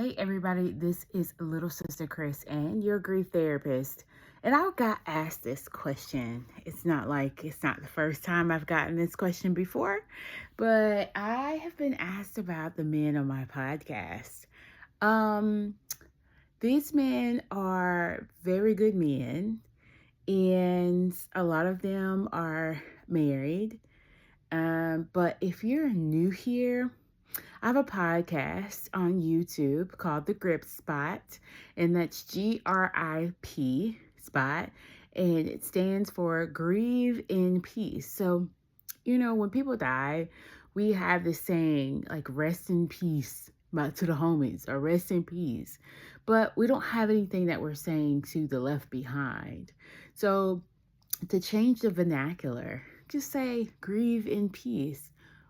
Hey everybody, this is Little Sister Chris and your grief therapist. And I got asked this question. It's not the first time I've gotten this question before, but I have been asked about the men on my podcast. Um, these men are very good men, and a lot of them are married. But if you're new here, I have a podcast on YouTube called The Grip Spot, and that's GRIP Spot, and it stands for Grieve in Peace. So, when people die, we have this saying like rest in peace to the homies or rest in peace, but we don't have anything that we're saying to the left behind. So, to change the vernacular, just say grieve in peace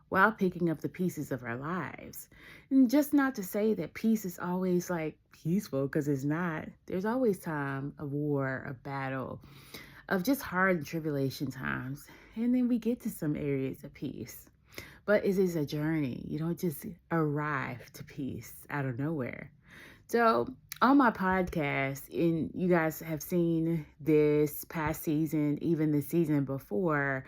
while picking up the pieces of our lives. And just not to say that peace is always like peaceful, because it's not. There's always time of war, of battle, of just hard and tribulation times. And then we get to some areas of peace. But it is a journey. You don't just arrive to peace out of nowhere. So, on my podcast, and you guys have seen this past season, even the season before,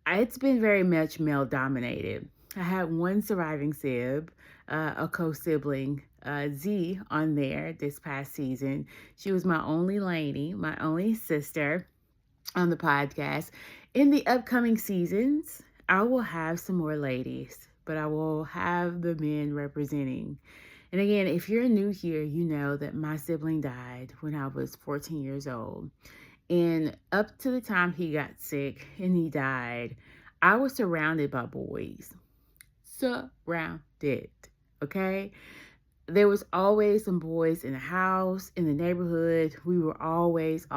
it's been very much male dominated. I had one surviving sib, a co-sibling, Z, on there this past season. She was my only lady, my only sister on the podcast. In the upcoming seasons, I will have some more ladies, but I will have the men representing. And again, if you're new here, you know that my sibling died when I was 14 years old. And up to the time he got sick and he died, I was surrounded by boys. Surrounded. Okay? There was always some boys in the house, in the neighborhood. We were always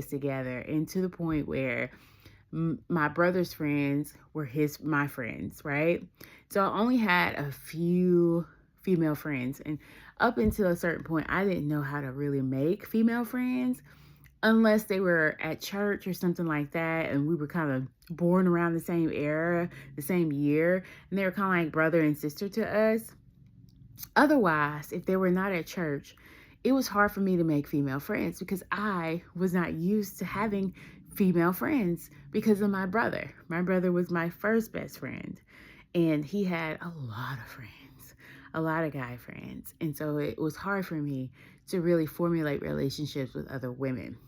together. And to the point where my brother's friends were my friends, right? So I only had a few female friends. And up until a certain point, I didn't know how to really make female friends unless they were at church or something like that, and we were kind of born around the same era, the same year, and they were kind of like brother and sister to us. Otherwise, if they were not at church, it was hard for me to make female friends because I was not used to having female friends because of my brother. My brother was my first best friend, and he had a lot of friends, a lot of guy friends. And so it was hard for me to really formulate relationships with other women.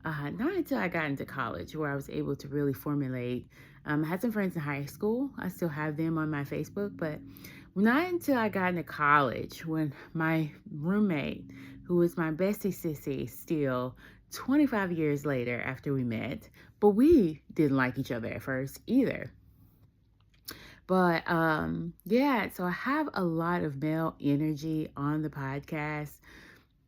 Not until I got into college where I was able to really formulate. I had some friends in high school. I still have them on my Facebook, but not until I got into college when my roommate, who was my bestie sissy still 25 years later after we met, but we didn't like each other at first either. But yeah, so I have a lot of male energy on the podcast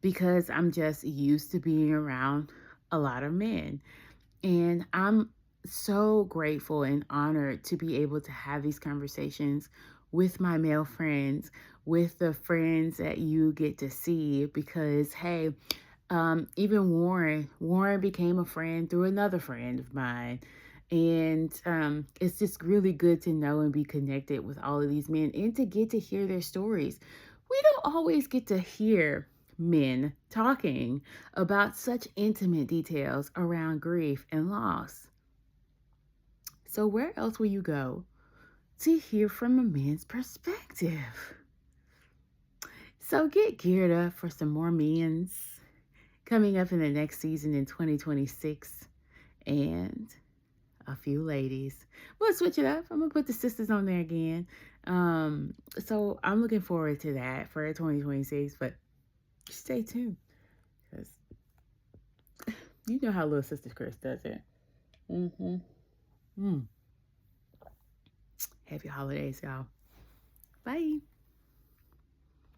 because I'm just used to being around a lot of men. And I'm so grateful and honored to be able to have these conversations with my male friends, with the friends that you get to see, because, hey, even Warren became a friend through another friend of mine. And it's just really good to know and be connected with all of these men and to get to hear their stories. We don't always get to hear men talking about such intimate details around grief and loss. So where else will you go to hear from a man's perspective? So get geared up for some more men's coming up in the next season in 2026, and a few ladies. We'll switch it up. I'm gonna put the sisters on there again. So I'm looking forward to that for 2026, but stay tuned because you know how little sister Chris does it. Happy holidays, y'all. Bye.